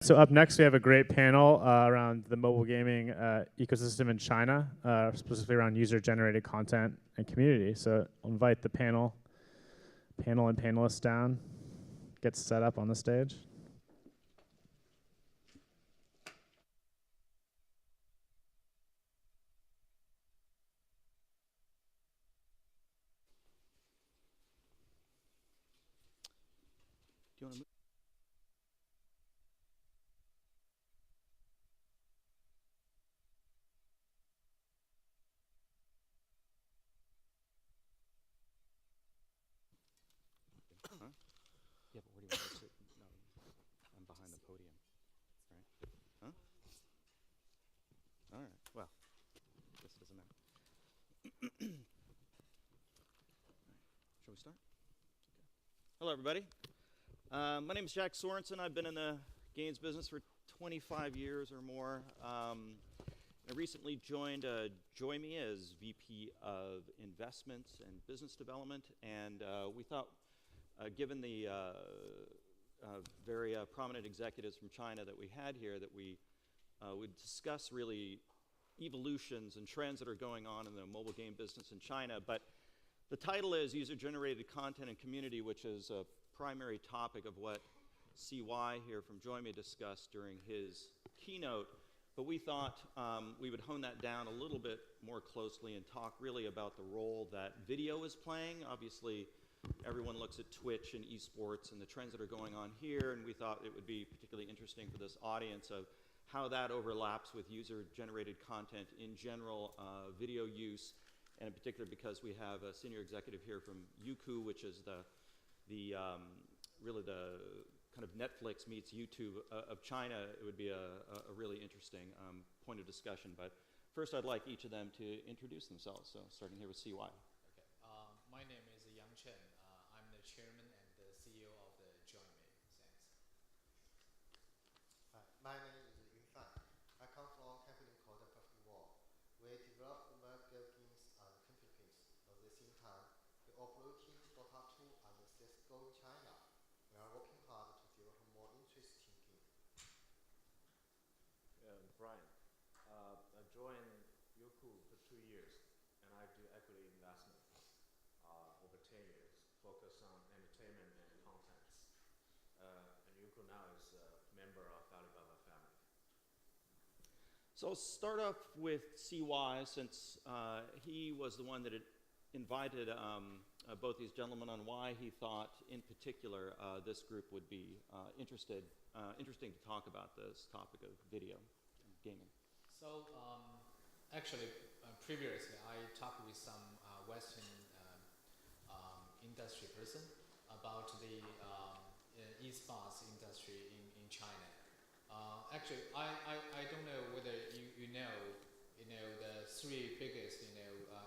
So up next, we have a great panel around the mobile gaming ecosystem in China, specifically around user-generated content and community. So I'll invite the panel and panelists down, get set up on the stage. Do you want to move? Huh? Yeah, but where do you want to sit? No, I'm behind the podium. Right? Huh? All right. Well, I guess it doesn't matter. Shall we start? Okay. Hello, everybody. My name is Jack Sorensen. I've been in the games business for 25 years or more. I recently joined JoyMe as VP of Investments and Business Development, and we thought, given the very prominent executives from China that we had here, that we would discuss really evolutions and trends that are going on in the mobile game business in China. But the title is User-Generated Content and Community, which is a primary topic of what CY here from JoyMe discussed during his keynote. But we thought we would hone that down a little bit more closely and talk really about the role that video is playing. Obviously, everyone looks at Twitch and esports and the trends that are going on here, and we thought it would be particularly interesting for this audience of how that overlaps with user-generated content in general, video use, and in particular because we have a senior executive here from Youku, which is really the kind of Netflix meets YouTube of China. It would be a really interesting point of discussion. But first, I'd like each of them to introduce themselves. So starting here with CY. Okay. My name is Yang Chen. I'm the chairman and the CEO of the JoyMe. Thanks. My name is Yunfan. I come from a company called Perfect World. We develop mobile games and computer games. At the same time, we operating Dota 2 and CSGO in China. We are working hard to develop more interesting games. Brian, I joined Youku for 2 years, and I do equity investment over 10 years, focus on entertainment and content. And Youku now is a member of Alibaba family. So I'll start off with CY, since he was the one that had invited both these gentlemen on why he thought, in particular, this group would be interesting to talk about this topic of video and gaming. So actually, previously, I talked with some Western industry person about the esports industry in China. Actually, I don't know whether you know the three biggest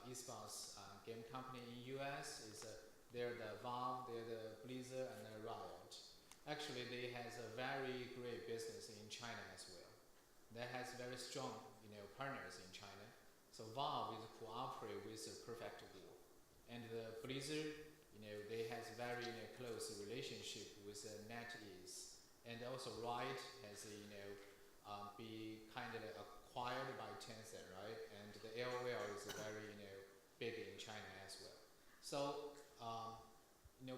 esports game company in US is they're the Valve, they're the Blizzard, and the Riot. Actually, they has a very great business in China as well. They has very strong partners in China. So Valve is cooperate with the Perfect World, and the Blizzard they has very close relationship with NetEase, and also Riot has be kind of acquired by Tencent, right? And the LOL is very big in China as well. So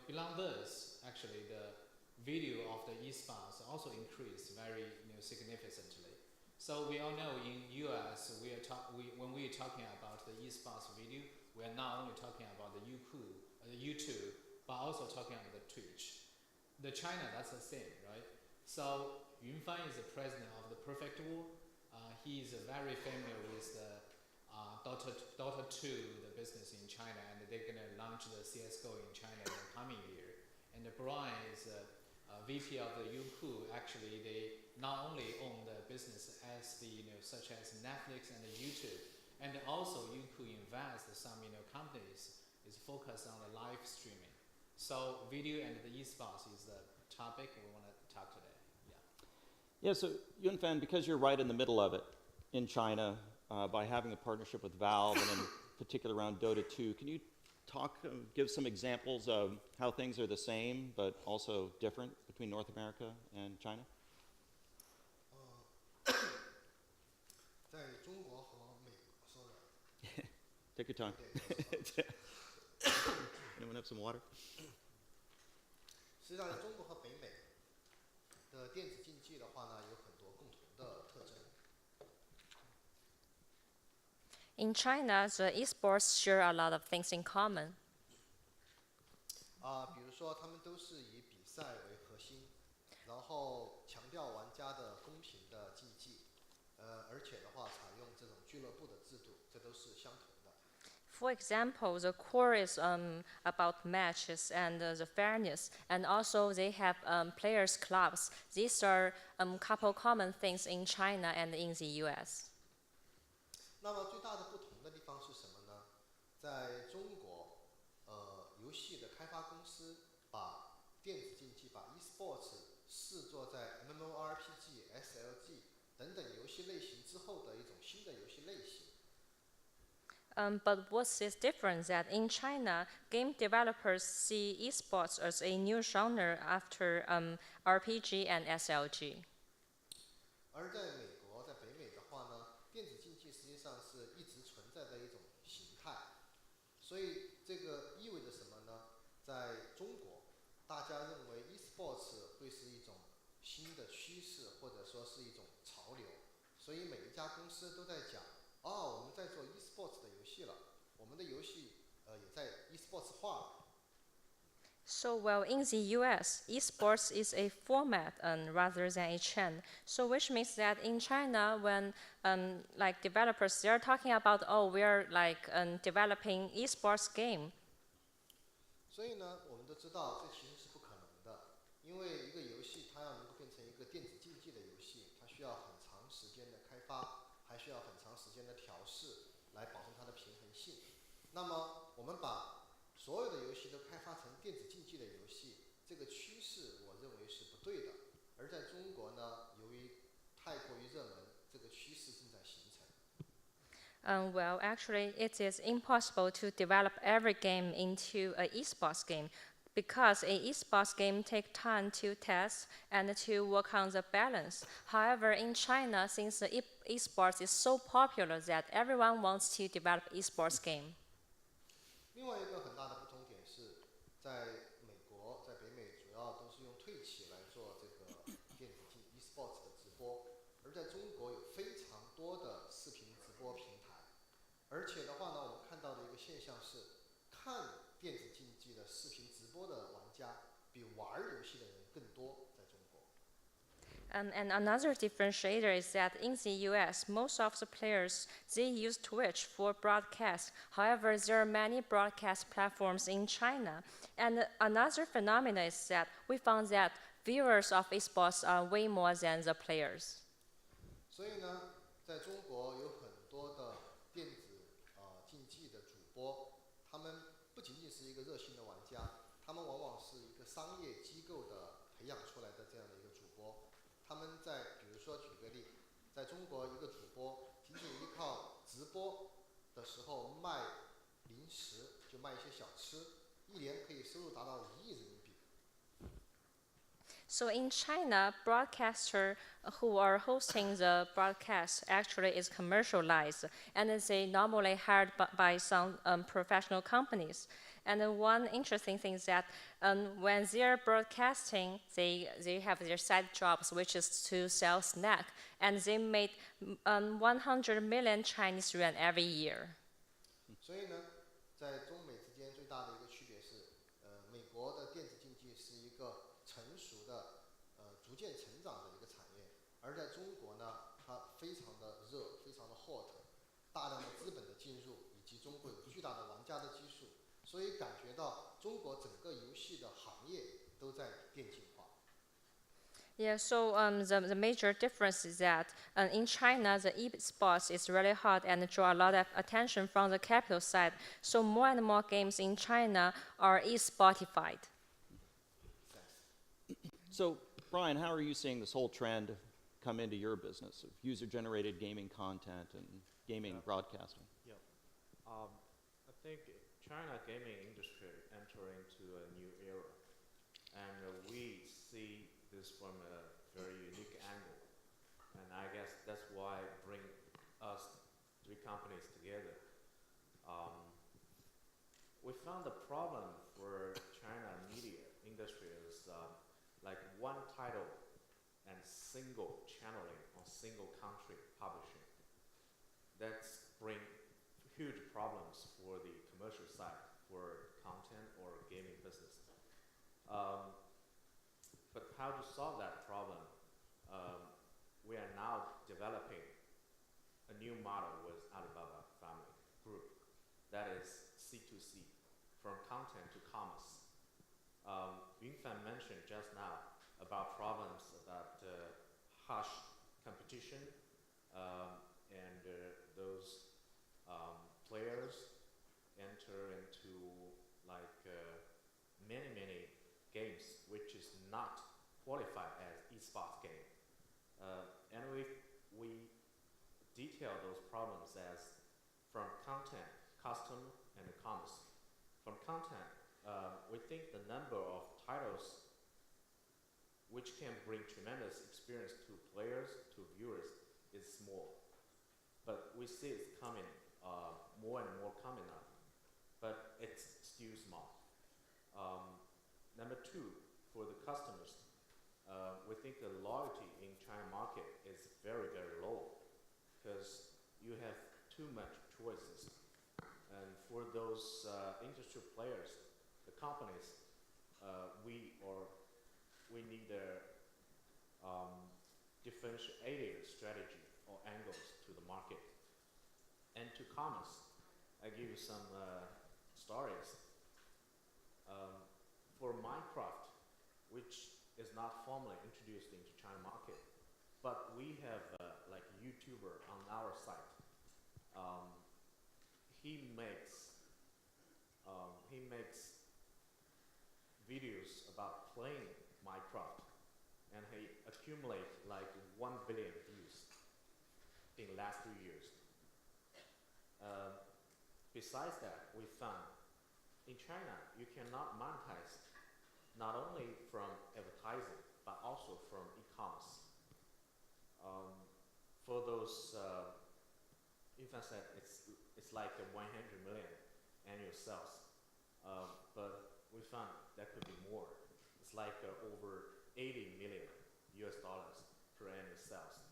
beyond this, actually the video of the esports also increased very significantly. So we all know in US when we're talking about the esports video, we are not only talking about the YouTube, but also talking about the Twitch. The China, that's the same, right? So Yunfan is the president of the Perfect World. He is very familiar with the Dota 2, the business in China, and they're going to launch the CSGO in China in the coming year. And Brian is VP of the Youku. Actually, they not only own the business as such as Netflix and YouTube, and also Youku invests some companies is focused on the live streaming. So video and the esports is the topic we want to talk today. Yeah, so Yunfan, because you're right in the middle of it in China, by having a partnership with Valve and in particular around Dota 2, can you give some examples of how things are the same but also different between North America and China? Take your time. 有点咳嗽 Anyone have some water? 实际上，中国和北美的电子竞技的话呢，有很多共同的特征。 In China, the esports share a lot of things in common. 比如说他们都是以比赛为核心，然后强调玩家的公平的竞技，而且的话采用这种俱乐部的制度，这都是相同的。 For example, the core is about matches and the fairness, and also they have players' clubs. These are couple common things in China and in the U.S. 那么最大的不同的地方是什么呢？在中国，游戏的开发公司把电子竞技、把 esports 视作在 MMORPG、SLG 等等游戏类型之后的一种新的游戏类型。 But what's is different that in China, game developers see esports as a new genre after RPG and SLG. 而在美国，在北美的话呢，电子竞技实际上是一直存在的一种形态。所以这个意味着什么呢？在中国，大家认为 esports 会是一种新的趋势，或者说是一种潮流。所以每一家公司都在讲，我们在做 esports 的游戏了，我们的游戏也在 esports 化了。 So, well, in the US, esports is a format rather than a trend. So, which means that in China, when like developers, they're talking about, oh, we're like developing esports game. 所以呢，我们都知道这其实是不可能的，因为一个游戏它要能够变成一个电子竞技的游戏，它需要很长时间的开发，还需要很长时间的调试，来保证它的平衡性。那么，我们把所有的游戏都开发成电子竞技的游戏，这个趋势我认为是不对的。而在中国呢，由于太过于热门，这个趋势正在形成。 Well, actually, it is impossible to develop every game into an esports game because an esports game takes time to test and to work on the balance. However, in China, since the esports is so popular that everyone wants to develop esports game. 另外一个很大的不同点是，在美国，在北美主要都是用退起来做这个电子竞 esports 的直播，而在中国有非常多的视频直播平台，而且的话呢，我们看到的一个现象是，看电子竞技的视频直播的玩家比玩游戏的人更多，在中国。 And another differentiator is that in the US, most of the players, they use Twitch for broadcast. However, there are many broadcast platforms in China. And another phenomenon is that we found that viewers of esports are way more than the players. 所以呢，在中国有很多的电子竞技的主播，他们不仅仅是一个热心的玩家，他们往往是一个商业机构的培养出来的这样的一个主播。他们在比如说举个例，在中国一个主播仅仅依靠直播的时候卖零食，就卖一些小吃，一年可以收入达到1亿人民币。 So in China, broadcasters who are hosting the broadcast actually is commercialized, and they normally hired by some professional companies. And one interesting thing is that when they're broadcasting, they have their side jobs, which is to sell snack, and they made 100 million Chinese yuan every year. 所以呢，在中美之间最大的一个区别是，美国的电子竞技是一个成熟的、逐渐成长的一个产业，而在中国呢，它非常的热，非常的 hot， 大量的资本的进入，以及中国有巨大的玩家的基数，所以感觉到中国整个游戏的行业都在电竞化。 Yeah, so the major difference is that in China, the esports is really hot and draw a lot of attention from the capital side. So more and more games in China are esportified. So, Brian, how are you seeing this whole trend come into your business of user-generated gaming content and gaming broadcasting? Yeah. I think China gaming industry entering into a new era, and we see this from a very unique angle, and I guess that's why bring us three companies together. found the problem for China media industry is like one title and single channeling or single country publishing. That's bring huge problems for the commercial side for content or gaming business. But how to solve that problem? We are now developing a new model with Alibaba Family Group that is C2C, from content to commerce. Yunfan mentioned just now about problems about harsh competition and those players enter into like many games which is not qualified as esports game. And we detail those problems as from content, custom, and commerce. From content, we think the number of titles which can bring tremendous experience to players, to viewers, is small. But we see it's coming, more and more coming up, but it's still small. Number two, for the customers, we think the loyalty in China market is very low because you have too much choices. And for those industry players, the companies, we need a differentiated strategy or angles to the market. And to commerce, I give you some stories. For Minecraft, which is not formally introduced into China market, but we have like a YouTuber on our site. He makes videos about playing Minecraft, and he accumulates like 1 billion views in the last 2 years. Besides that, we found in China you cannot monetize not only from advertising but also from e-commerce. For those, if I said it's like a 100 million annual sales, but we found that could be more. It's like over 80 million US dollars per annual sales.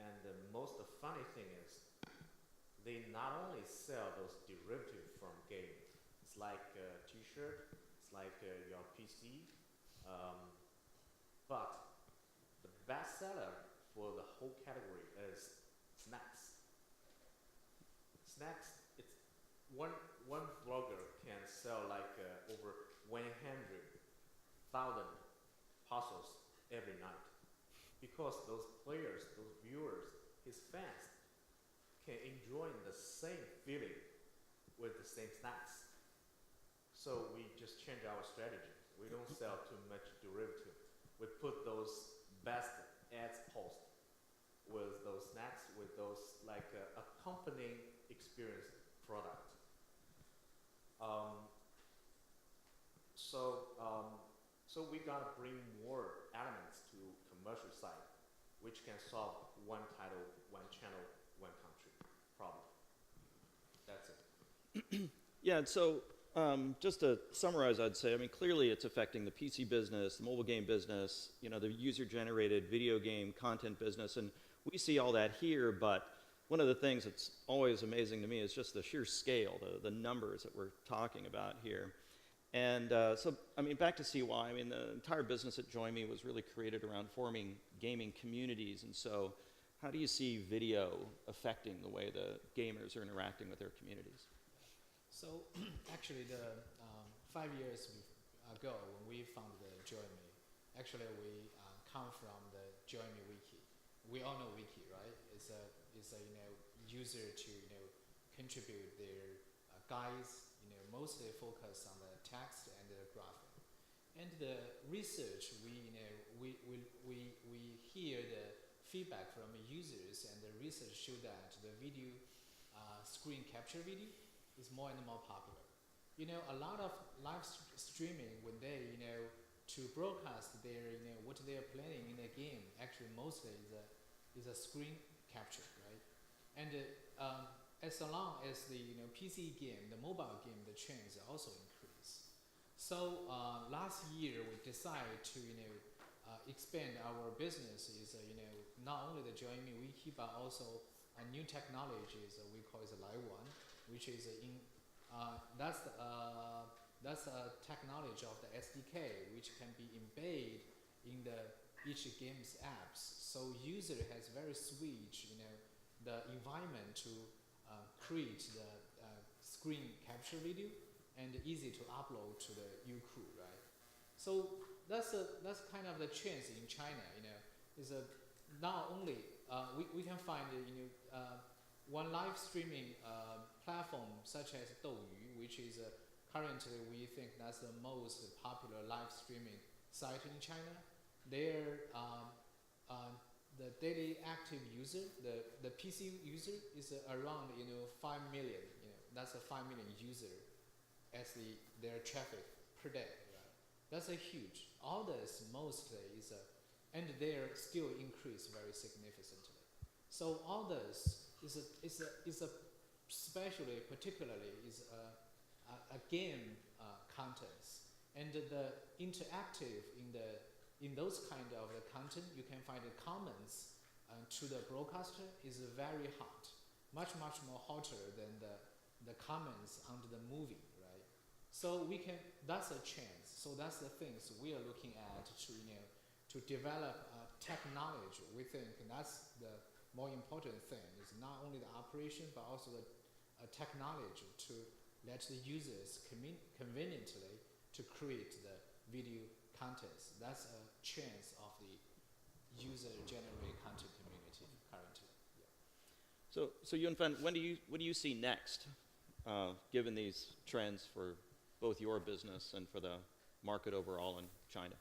And the most funny thing is, they not only sell those derivatives from game. It's like a t-shirt, it's like your PC, but the best seller for the whole category is snacks. Snacks, it's one vlogger can sell like over 100,000 parcels every night, because those players, those viewers, his fans can enjoy the same feeling with the same snacks. So we just change our strategy. We don't sell too much derivative. We put those best ads post with those snacks, with those like accompanying experience product. So we gotta bring more elements to commercial side, which can solve one title, one channel, one country problem. That's it. Yeah, and so just to summarize, I'd say, I mean, clearly it's affecting the PC business, the mobile game business, you know, the user-generated video game content business, and we see all that here, but one of the things that's always amazing to me is just the sheer scale, the numbers that we're talking about here. And so, I mean, back to CY, I mean, the entire business at Join Me was really created around forming gaming communities, and so how do you see video affecting the way the gamers are interacting with their communities? So actually, the 5 years ago when we founded the Join Me, actually we come from the Join Me wiki. We all know wiki, right? It's a user to contribute their guides, mostly focus on the text and the graphic. And the research, we hear the feedback from users, and the research show that the video screen capture video is more and more popular. A lot of live streaming, when they, to broadcast their, what they are playing in the game, actually mostly is a screen capture, right? And as long as the PC game, the mobile game, the trends also increase. So last year we decided to expand our business is not only the Join.me wiki but also a new technologies we call it Live One, which is that's a technology of the SDK which can be embedded in the each game's apps. So user has very switch the environment to create the screen capture video and easy to upload to the Youku, right? So that's kind of the trends in China. Is a not only we can find one live streaming platform such as Douyu, which is currently we think that's the most popular live streaming site in China. There, the daily active user, the PC user is around 5 million. That's a 5 million user as their traffic per day. Right? That's a huge. Others mostly is and their skill increase very significantly. So others is a especially particularly is a game contents, and the interactive in those kind of the content you can find the comments to the broadcaster is very hot, much more hotter than the comments under the movie, right? So that's a chance. So that's the things we are looking at to develop technology. We think that's the more important thing. It's not only the operation but also the technology to let the users conveniently to create the video contents. That's a chance of the user-generated content community currently. Yeah. So Yunfen, what do you see next, given these trends for both your business and for the market overall in China?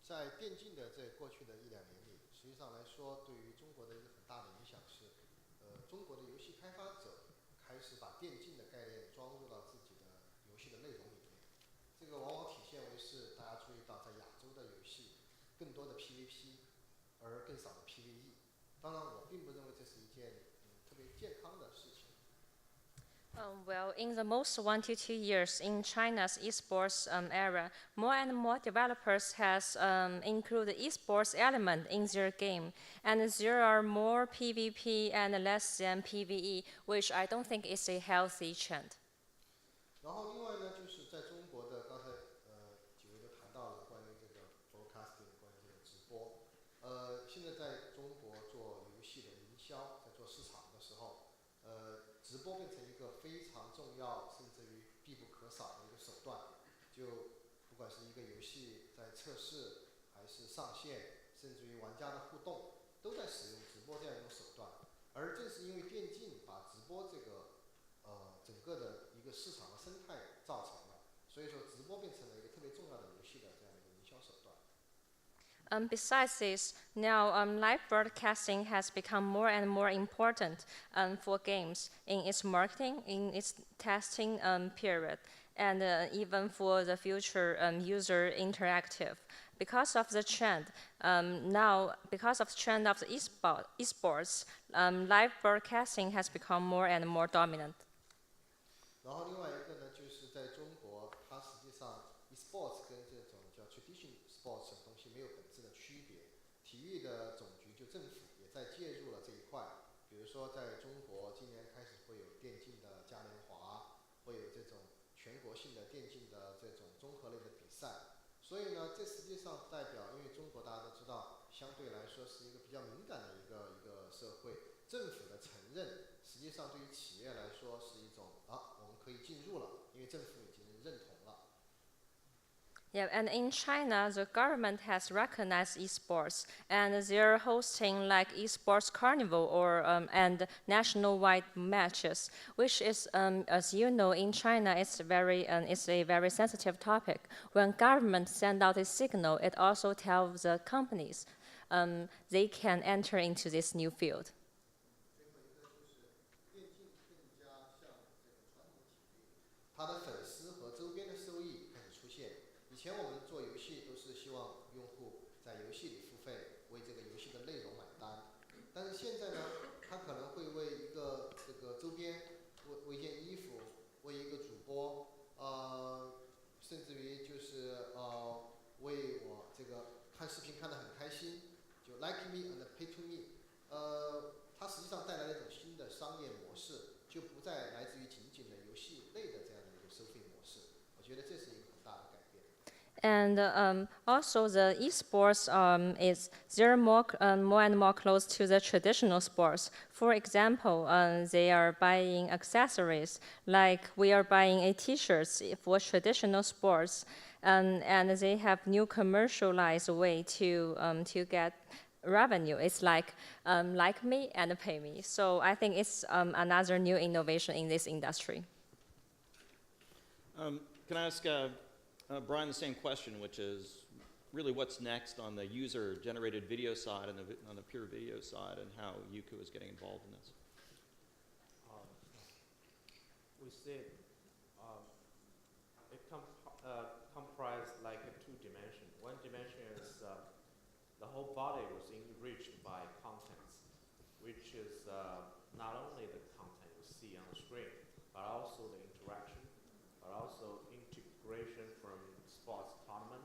在电竞的这过去的1-2年里，实际上来说，对于中国的一个很大的影响是，中国的游戏开发者开始把电竞的概念装入到自己的游戏的内容里面。这个往往体现为是大家注意到，在亚洲的游戏更多的 PVP， 而更少的 PVE。当然，我并不认为这是一件特别健康的事情。Well, in the most 1 to 2 years in China's esports era, more and more developers has included esports element in their game, and there are more PvP and less than PvE, which I don't think is a healthy trend. 然后另外呢，就是在中国的刚才几位都谈到了关于这个 broadcasting， 关于这个直播。现在在中国做游戏的营销，在做市场的时候，直播变成一个非常重要，甚至于必不可少的一个手段。就不管是一个游戏在测试，还是上线，甚至于玩家的互动，都在使用直播这样一种手段。而正是因为电竞把直播这个整个的一个市场的生态造成了，所以说直播变成了一个特别重要的游戏的这样一个营销手段。Besides this, now live broadcasting has become more and more important for games in its marketing, in its testing period, and even for the future user interactive. Because of the trend, because of the trend of the esports, live broadcasting has become more and more dominant. 然后另外一个呢，就是在中国，它实际上 esports 跟这种叫 traditional sports 的东西没有本质的区别。体育的总局就政府也在介入了这一块。比如说，在中国今年开始会有电竞的嘉年华，会有这种全国性的电竞的这种综合类的比赛。所以呢，这实际上代表，因为中国大家都知道，相对来说是一个比较敏感的一个社会，政府的承认，实际上对于企业来说是一种我们可以进入了，因为政府已经认同了。Yeah, and in China, the government has recognized esports, and they're hosting like esports carnival or and national-wide matches, which is, as you know, in China, it's a very sensitive topic. When government send out a signal, it also tells the companies they can enter into this new field. 它的粉丝和周边的收益开始出现。以前我们做游戏都是希望用户在游戏里付费，为这个游戏的内容买单。但是现在呢，他可能会为一个这个周边，为一件衣服，为一个主播，甚至于就是为我这个看视频看得很开心，就 like me and pay to me，它实际上带来了一种新的商业模式，就不再来自于仅仅的游戏类的这样的一个收费模式。我觉得这是一个很大的改变。And also the esports is they're more and more close to the traditional sports. For example, they are buying accessories like we are buying a T-shirts for traditional sports, and they have new commercialized way to get revenue. It's like me and pay me. So I think it's another new innovation in this industry. Can I ask Brian the same question, which is really what's next on the user-generated video side and on the pure video side, and how Youku is getting involved in this? We see it comprised like two dimensions. One dimension is the whole body was enriched by contents, which is not only the content you see on the screen, but also the interaction, but also integration from sports tournament.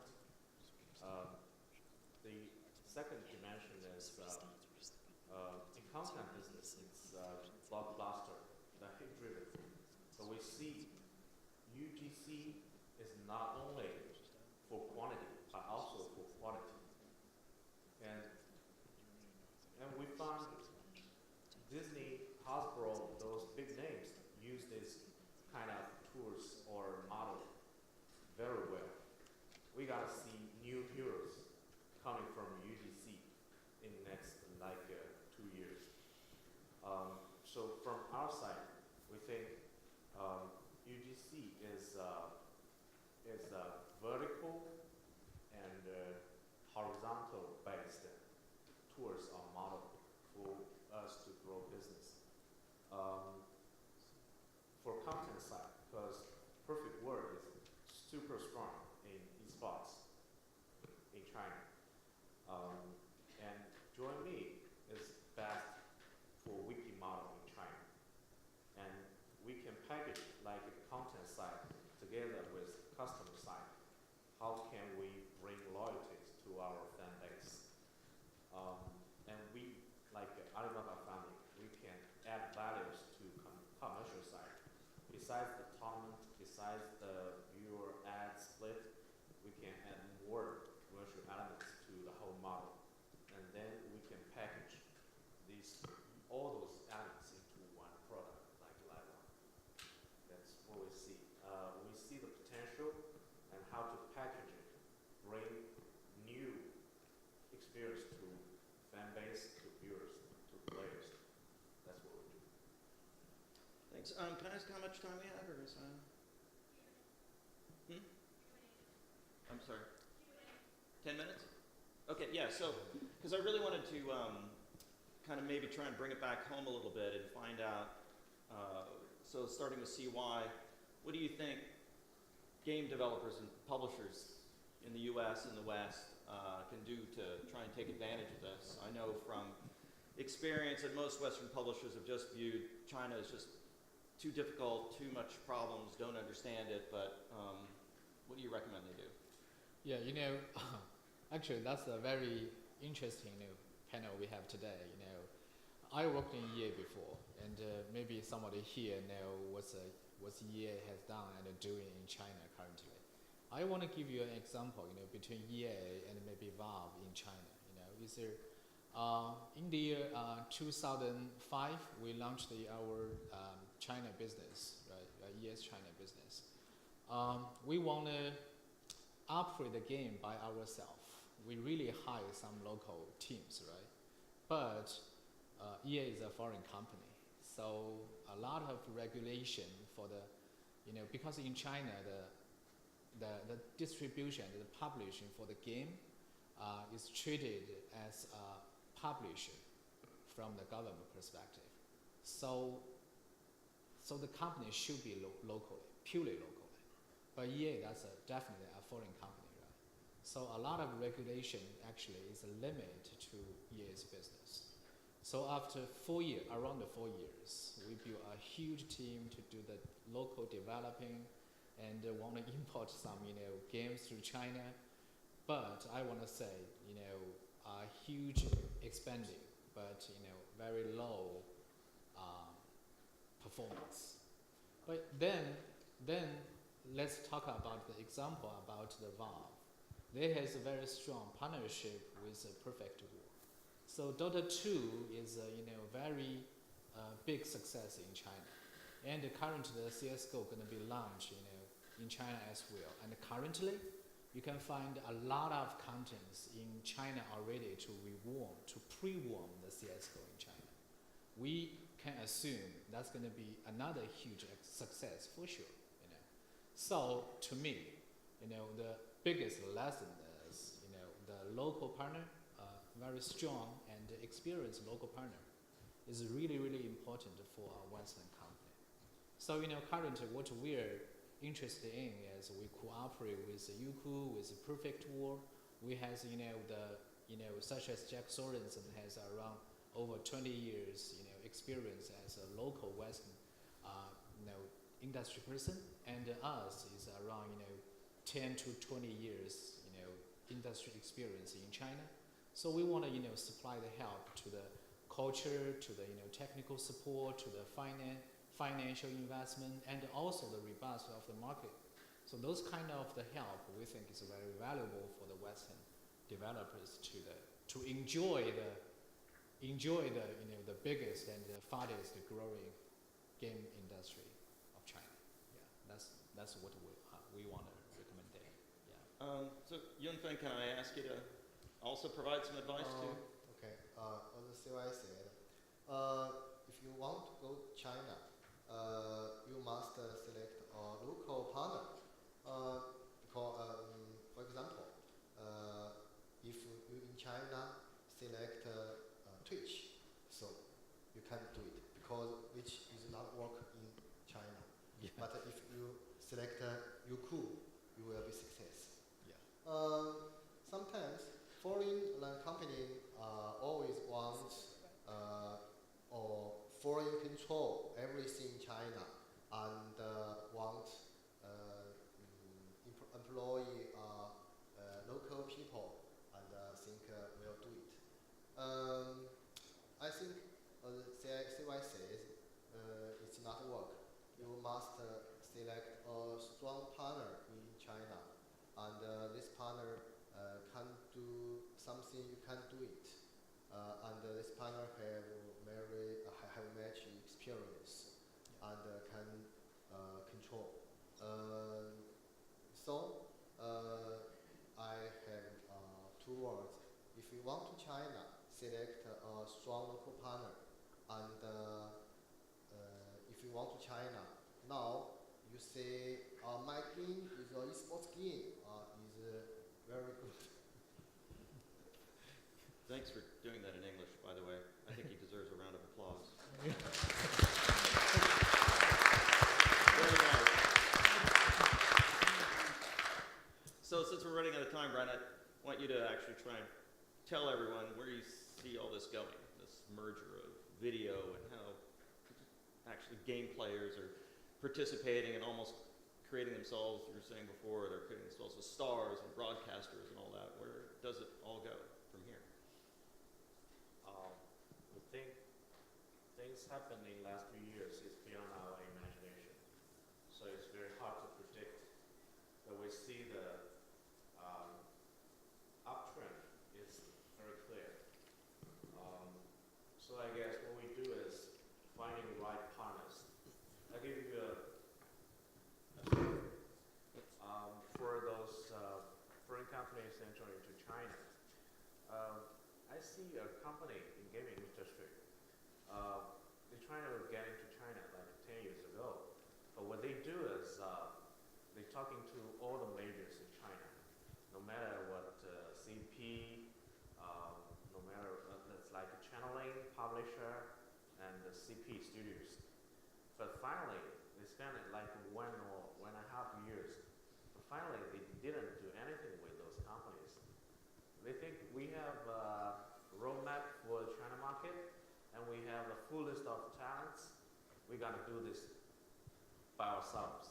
The second dimension is in content business, it's blockbuster, the hit-driven. So we see UGC is not only for quantity, but also for quality. And we found Disney, Hasbro, those big names use this kind of tools or model very well. We gotta see new heroes coming from UGC in the next 2 years. So from our side, we think UGC is vertical and horizontal based towards our model for us to grow business. For content side, because Perfect World is super strong in esports in China. And Join Me is best for wiki model in China. And we can package like the content side together with customer side. How can we bring loyalties to our fan base? And we, like Alibaba Family, we can add values to commercial side. Besides the tournament, besides the viewer ad split, we can add more commercial elements to the whole model. And then we can package all those elements into one product, like Live One. That's what we see. We see the potential and how to package it, bring new experience to fan base, to viewers, to players. That's what we do. Thanks. Can I ask how much time we have, or is I'm sorry. 10 minutes? Okay, yeah. So, because I really wanted to kind of maybe try and bring it back home a little bit and find out. So, starting with CY, what do you think game developers and publishers in the U.S. and the West can do to try and take advantage of this? I know from experience that most Western publishers have just viewed China as just too difficult, too much problems, don't understand it, but what do you recommend they do? Yeah, actually that's a very interesting panel we have today. I worked in EA before, and maybe somebody here know what EA has done and doing in China currently. I want to give you an example, between EA and maybe Valve in China. In the year 2005, we launched our China business, right? EA's China business. We want to operate the game by ourselves. We really hire some local teams, right? But EA is a foreign company, so a lot of regulation for because in China the distribution, the publishing for the game is treated as a publisher from the government perspective. So the company should be locally, purely locally. But EA, that's definitely a foreign company, right? So a lot of regulation actually is a limit to EA's business. So after around 4 years, we built a huge team to do the local developing and want to import some, games through China. But I want to say, a huge expanding, but, very low performance. But then let's talk about the example about the Valve. They has a very strong partnership with Perfect War. So Dota 2 is a very big success in China, and currently the CS:GO going to be launched in China as well. And currently, you can find a lot of contents in China already to pre-warm the CS:GO in China. We can assume that's going to be another huge success for sure. So to me, the biggest lesson is the local partner, very strong and experienced local partner, is really, really important for a Western company. So currently what we're interested in is we cooperate with Youku, with Perfect War. We have such as Jack Sorensen has around over 20 years experience as a local Western industry person, and us is around 10 to 20 years industry experience in China. So we want to supply the help to the culture, to the technical support, to the financial investment, and also the robust of the market. So those kind of the help we think is very valuable for the Western developers to enjoy the biggest and the fastest growing game industry of China. Yeah, that's what we want to recommend there. Yeah. So Yunfeng, can I ask you to also provide some advice too? Okay. As the CY said, if you want to go to China, you must select a local partner. Because, for example, if you in China select Twitch, so you can't do it because which is not work in China. Yeah. But if you select Youku, you will be success. Yeah. Sometimes foreign company always want or foreign control everything in China and want employ local people and think will do it. I think CY says it's not work. You must select a strong partner in China, and this partner can do something you can do it, and this partner have much experience and can control. So I have 2 words. If you want to China, select a strong local partner, and if you want to China, now you say my game is an esports game is very good. Thanks for doing that in English, by the way. I think he deserves a round of applause. Very nice. So since we're running out of time, Brian, I want you to actually try and tell everyone where you see all this going, this merger of video and how actually game players are participating and almost creating themselves, you were saying before, they're creating themselves as stars and broadcasters and all that. Where does it all go from here? We think things happened in the last few years is beyond our imagination. So it's very hard to predict. But we see the uptrend is very clear. So I guess what we do is finding the right partners. I'll give you for those foreign companies entering into China. I see a company in gaming industry. They're trying to get into China like 10 years ago. But what they do is they're talking to all the majors in China, no matter what CP, no matter that's like a channeling, publisher, and the CP studios. But finally, they spent like 1.5 years. But finally, they didn't do anything with those companies full list of talents. We got to do this by ourselves.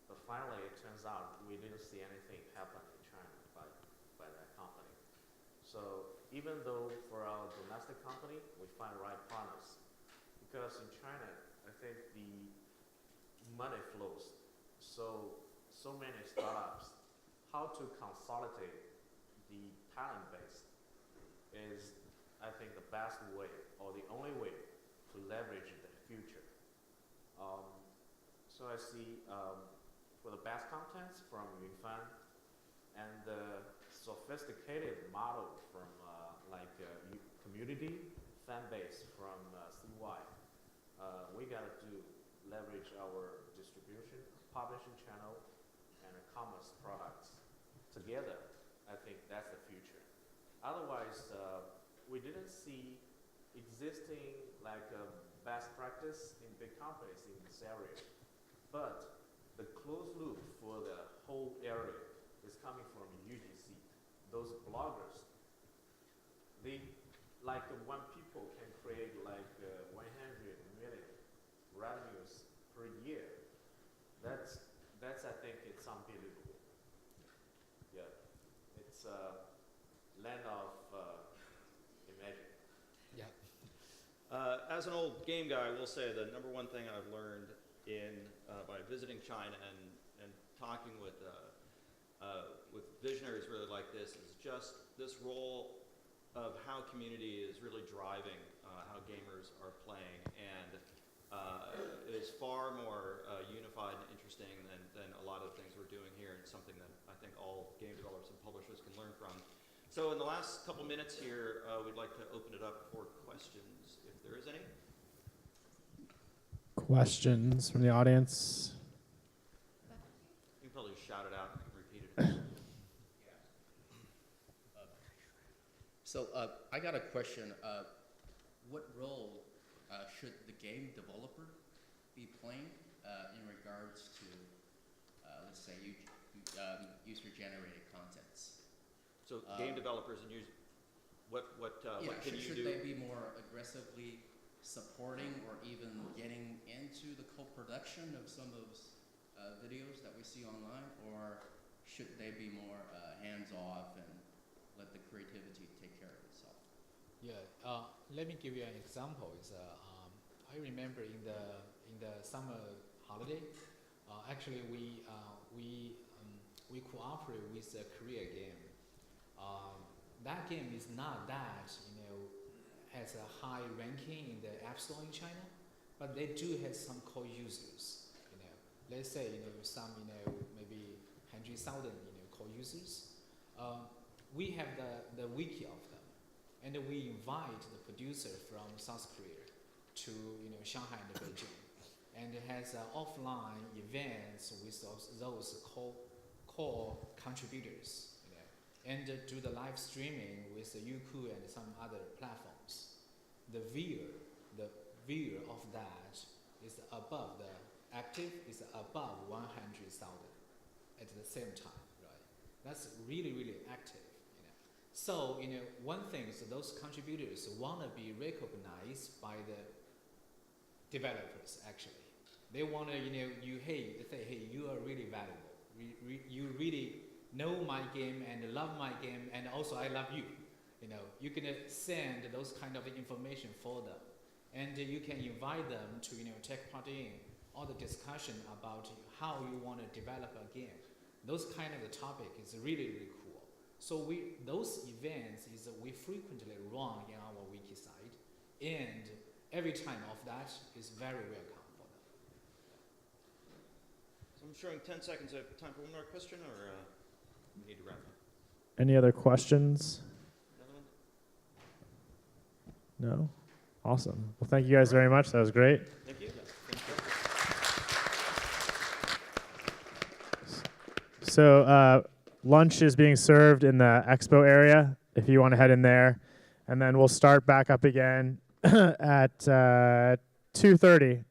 But finally, it turns out we didn't see anything happen in China by that company. So even though for our domestic company, we find right partners. Because in China, I think the money flows. So many startups, how to consolidate the talent base is, I think, the best way or the only way to leverage the future. So I see for the best contents from Yunfan and the sophisticated model from community fan base from CY, we got to leverage our distribution, publishing channel, and commerce products together. I think that's the future. Otherwise, we didn't see existing best practice in big companies in this area. But the closed loop for the whole area is coming from UGC. Those bloggers, they when people can create 100 million revenues per year, that's I think it's unbelievable. Yeah, it's a land of imagine. Yeah. As an old game guy, I will say the number one thing I've learned by visiting China and talking with visionaries really like this is just this role of how community is really driving how gamers are playing, and it is far more unified and interesting than a lot of things we're doing here, and something that I think all game developers and publishers can learn from. So in the last couple minutes here, we'd like to open it up for questions, if there is any. Questions from the audience? You can probably just shout it out and repeat it. So I got a question. What role should the game developer be playing in regards to, let's say, user-generated contents? So game developers and what can you should do? they be more aggressively supporting or even getting into the co-production of some of those videos that we see online, or should they be more hands-off and let the creativity take care of itself? Yeah, let me give you an example. I remember in the summer holiday, actually we cooperate with a Korea game. That game is not that has a high ranking in the App Store in China, but they do have some core users. Let's say some maybe 100,000 core users. We have the wiki of them, and we invite the producer from South Korea to Shanghai and Beijing, and it has offline events with those core contributors, and do the live streaming with Youku and some other platforms. The viewer of that is above the active is above 100,000 at the same time, right? That's really, really active. So, one thing is those contributors want to be recognized by the developers, actually. They want to, they say, hey, you are really valuable. You really know my game and love my game, and also I love you. You can send those kind of information for them. And you can invite them to, take part in all the discussion about how you want to develop a game. Those kind of the topic is really, really cool. So those events we frequently run in our wiki site, and every time of that is very welcome for them. So I'm showing 10 seconds. I have time for one more question, or we need to wrap up? Any other questions? Another one? No? Awesome. Well, thank you guys very much. That was great. Thank you. So lunch is being served in the expo area if you want to head in there. And then we'll start back up again at 2:30.